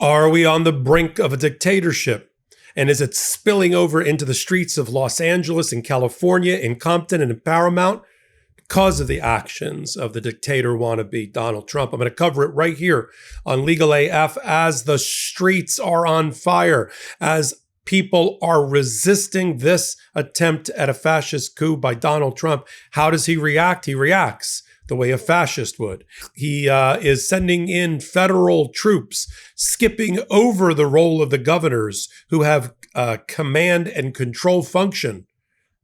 Are we on the brink of a dictatorship? And is it spilling over into the streets of Los Angeles and California, in Compton and in Paramount because of the actions of the dictator wannabe Donald Trump? I'm going to cover it right here on Legal AF as the streets are on fire, as people are resisting this attempt at a fascist coup by Donald Trump. How does he react? He reacts the way a fascist would. He is sending in federal troops, skipping over the role of the governors who have command and control function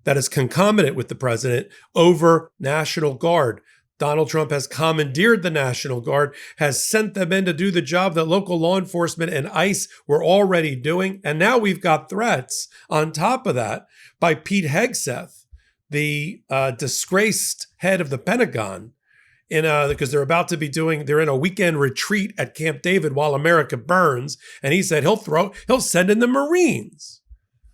that is concomitant with the president over National Guard. Donald Trump has commandeered the National Guard, has sent them in to do the job that local law enforcement and ICE were already doing. And now we've got threats on top of that by Pete Hegseth, the disgraced head of the Pentagon, because they're in a weekend retreat at Camp David while America burns. And he said he'll send in the Marines.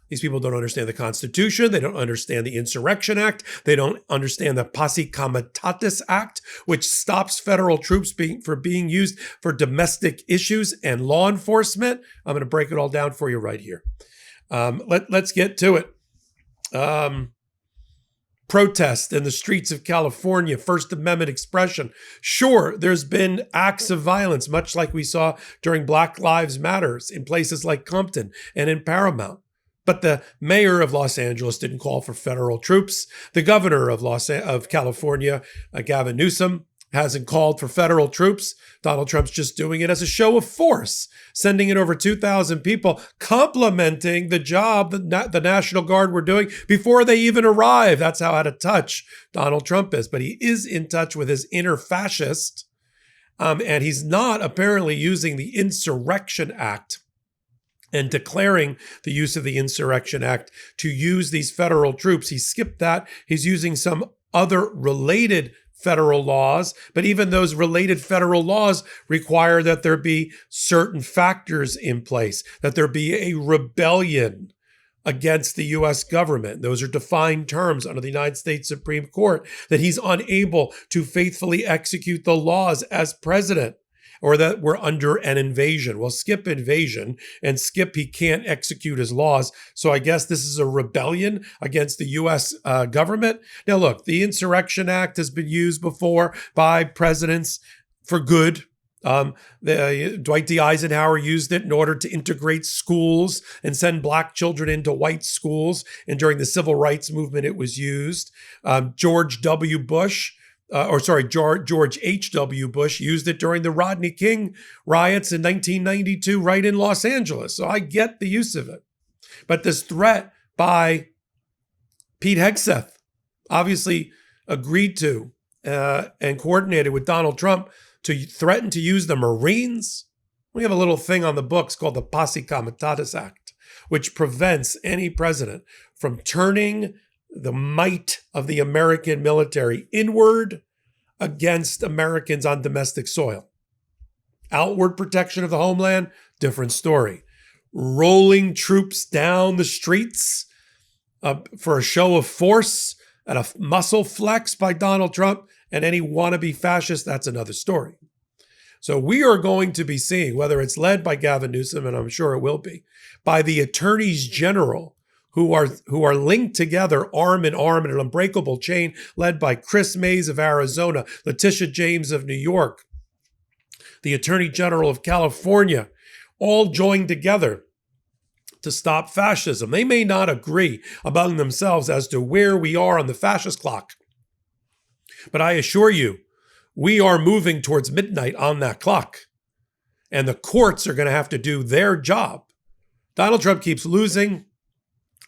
These people don't understand the Constitution. They don't understand the Insurrection Act. They don't understand the Posse Comitatus Act, which stops federal troops from being used for domestic issues and law enforcement. I'm going to break it all down for you right here. Let's get to it. Protest in the streets of California, First Amendment expression. Sure, there's been acts of violence, much like we saw during Black Lives Matters in places like Compton and in Paramount. But the mayor of Los Angeles didn't call for federal troops. The governor of California, Gavin Newsom, hasn't called for federal troops. Donald Trump's just doing it as a show of force, sending in over 2,000 people, complimenting the job that the National Guard were doing before they even arrive. That's how out of touch Donald Trump is. But he is in touch with his inner fascist, and he's not apparently using the Insurrection Act and declaring the use of the Insurrection Act to use these federal troops. He skipped that. He's using some other related federal laws, but even those related federal laws require that there be certain factors in place, that there be a rebellion against the U.S. government. Those are defined terms under the United States Supreme Court, that he's unable to faithfully execute the laws as president, or that we're under an invasion. Well, skip invasion and skip he can't execute his laws. So I guess this is a rebellion against the U.S. Government. Now, look, the Insurrection Act has been used before by presidents for good. Dwight D. Eisenhower used it in order to integrate schools and send black children into white schools. And during the Civil Rights Movement, it was used. George H.W. Bush used it during the Rodney King riots in 1992 right in Los Angeles. So I get the use of it. But this threat by Pete Hegseth, obviously agreed to and coordinated with Donald Trump to threaten to use the Marines. We have a little thing on the books called the Posse Comitatus Act, which prevents any president from turning the might of the American military inward against Americans on domestic soil. Outward protection of the homeland, different story. Rolling troops down the streets for a show of force and a muscle flex by Donald Trump and any wannabe fascist, that's another story. So we are going to be seeing, whether it's led by Gavin Newsom, and I'm sure it will be, by the attorneys general who are linked together arm in arm in an unbreakable chain, led by Chris Mays of Arizona, Letitia James of New York, the Attorney General of California, all joined together to stop fascism. They may not agree among themselves as to where we are on the fascist clock, but I assure you, we are moving towards midnight on that clock, and the courts are going to have to do their job. Donald Trump keeps losing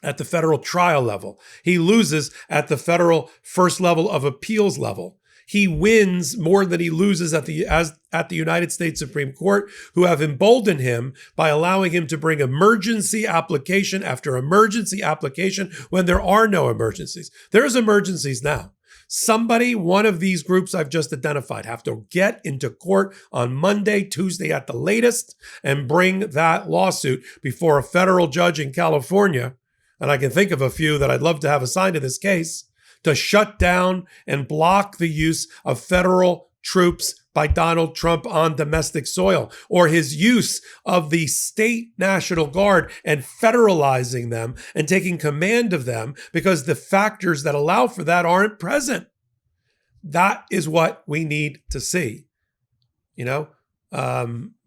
at the federal trial level. He loses at the federal first level of appeals level. He wins more than he loses at the United States Supreme Court, who have emboldened him by allowing him to bring emergency application after emergency application when there are no emergencies. There's emergencies now. One of these groups I've just identified, have to get into court on Monday, Tuesday at the latest, and bring that lawsuit before a federal judge in California. And I can think of a few that I'd love to have assigned to this case, to shut down and block the use of federal troops by Donald Trump on domestic soil, or his use of the state National Guard and federalizing them and taking command of them because the factors that allow for that aren't present. That is what we need to see. The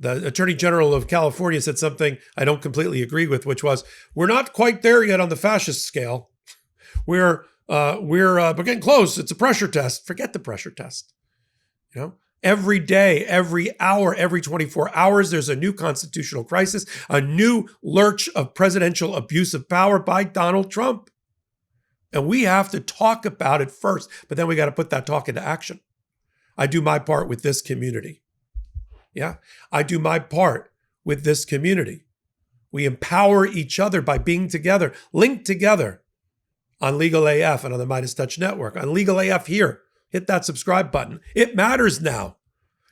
Attorney General of California said something I don't completely agree with, which was, we're not quite there yet on the fascist scale. We're getting close. It's a pressure test. Forget the pressure test. Every day, every hour, every 24 hours, there's a new constitutional crisis, a new lurch of presidential abuse of power by Donald Trump. And we have to talk about it first, but then we got to put that talk into action. I do my part with this community. Yeah, I do my part with this community. We empower each other by being together, linked together on Legal AF and on the Midas Touch Network. On Legal AF here, hit that subscribe button. It matters now.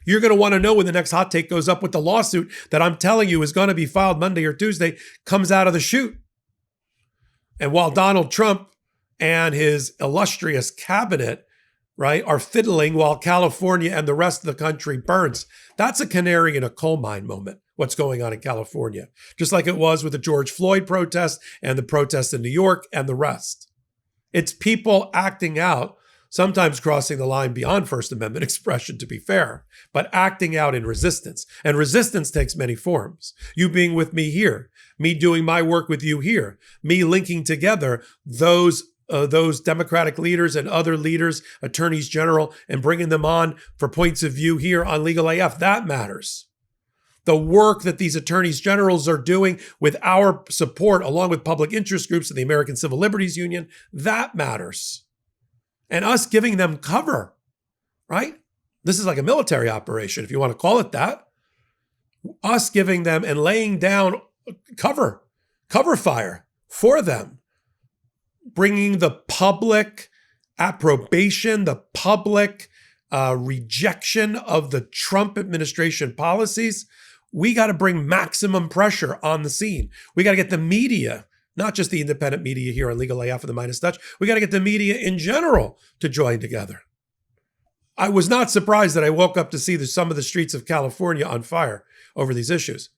You're going to want to know when the next hot take goes up with the lawsuit that I'm telling you is going to be filed Monday or Tuesday, comes out of the chute. And while Donald Trump and his illustrious cabinet, right, are fiddling while California and the rest of the country burns, that's a canary in a coal mine moment, what's going on in California. Just like it was with the George Floyd protest and the protests in New York and the rest. It's people acting out, sometimes crossing the line beyond First Amendment expression, to be fair, but acting out in resistance. And resistance takes many forms. You being with me here, me doing my work with you here, me linking together those Democratic leaders and other leaders, attorneys general, and bringing them on for points of view here on Legal AF. That matters. The work that these attorneys generals are doing with our support, along with public interest groups and the American Civil Liberties Union, that matters. And us giving them cover, right? This is like a military operation, if you want to call it that. Us giving them and laying down cover fire for them. Bringing the public approbation, the public rejection of the Trump administration policies. We got to bring maximum pressure on the scene. We got to get the media, not just the independent media here on Legal AF and the Midas Touch. We got to get the media in general to join together. I was not surprised that I woke up to see some of the streets of California on fire over these issues.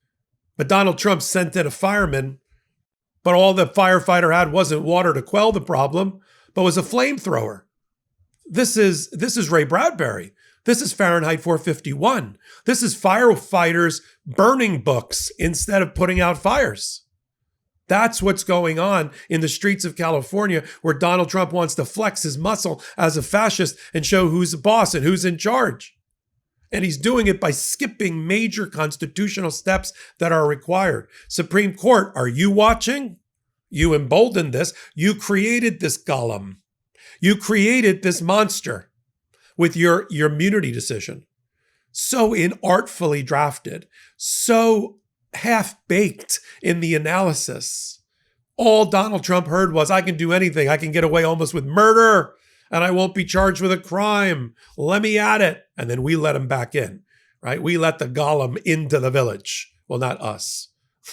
But Donald Trump sent in a fireman, but all the firefighter had wasn't water to quell the problem, but was a flamethrower. This is Ray Bradbury. This is Fahrenheit 451. This is firefighters burning books instead of putting out fires. That's what's going on in the streets of California, where Donald Trump wants to flex his muscle as a fascist and show who's the boss and who's in charge. And he's doing it by skipping major constitutional steps that are required. Supreme Court, are you watching? You emboldened this. You created this golem. You created this monster with your immunity decision. So inartfully drafted, so half-baked in the analysis. All Donald Trump heard was, I can do anything. I can get away almost with murder, and I won't be charged with a crime. Let me at it. And then we let him back in, right? We let the golem into the village. Well, not us,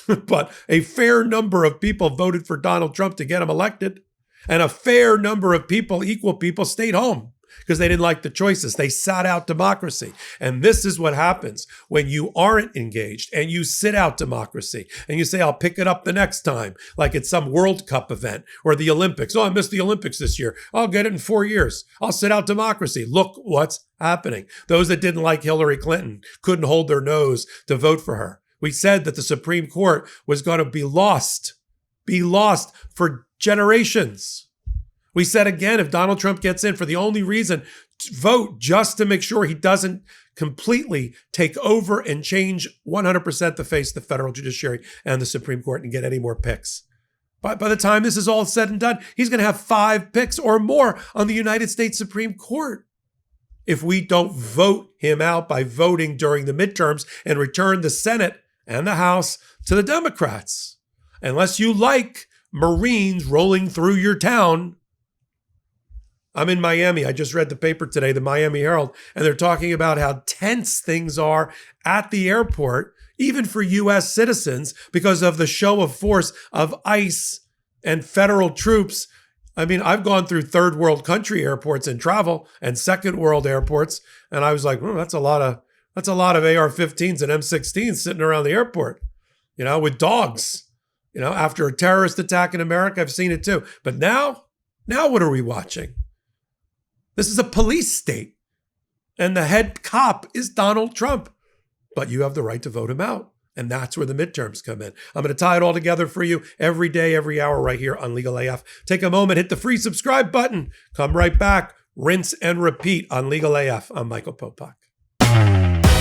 but a fair number of people voted for Donald Trump to get him elected. And a fair number of people, equal people, stayed home because they didn't like the choices. They sat out democracy. And this is what happens when you aren't engaged and you sit out democracy and you say, I'll pick it up the next time, like it's some World Cup event or the Olympics. Oh, I missed the Olympics this year. I'll get it in 4 years. I'll sit out democracy. Look what's happening. Those that didn't like Hillary Clinton couldn't hold their nose to vote for her. We said that the Supreme Court was going to be lost for generations. We said again, if Donald Trump gets in, for the only reason to vote just to make sure he doesn't completely take over and change 100% the face of the federal judiciary and the Supreme Court and get any more picks. By the time this is all said and done, he's going to have 5 picks or more on the United States Supreme Court. If we don't vote him out by voting during the midterms and return the Senate and the House to the Democrats. Unless you like Marines rolling through your town. I'm in Miami. I just read the paper today, the Miami Herald, and they're talking about how tense things are at the airport, even for U.S. citizens, because of the show of force of ICE and federal troops I mean, I've gone through third world country airports in travel and second world airports, and I was like, that's a lot of AR-15s and M16s sitting around the airport, with dogs. After a terrorist attack in America, I've seen it too. But now what are we watching? This is a police state, and the head cop is Donald Trump. But you have the right to vote him out. And that's where the midterms come in. I'm going to tie it all together for you every day, every hour right here on Legal AF. Take a moment, hit the free subscribe button. Come right back. Rinse and repeat on Legal AF. I'm Michael Popok.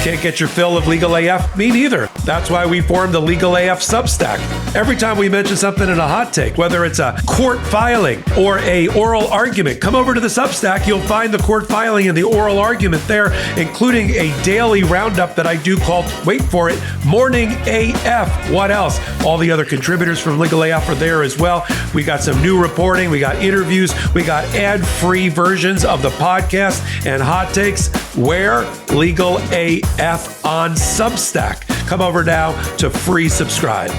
Can't get your fill of Legal AF? Me neither. That's why we formed the Legal AF Substack. Every time we mention something in a hot take, whether it's a court filing or a oral argument, come over to the Substack. You'll find the court filing and the oral argument there, including a daily roundup that I do called, wait for it, Morning AF. What else? All the other contributors from Legal AF are there as well. We got some new reporting. We got interviews. We got ad-free versions of the podcast and hot takes. Where? Legal AF on Substack. Come over now to free subscribe.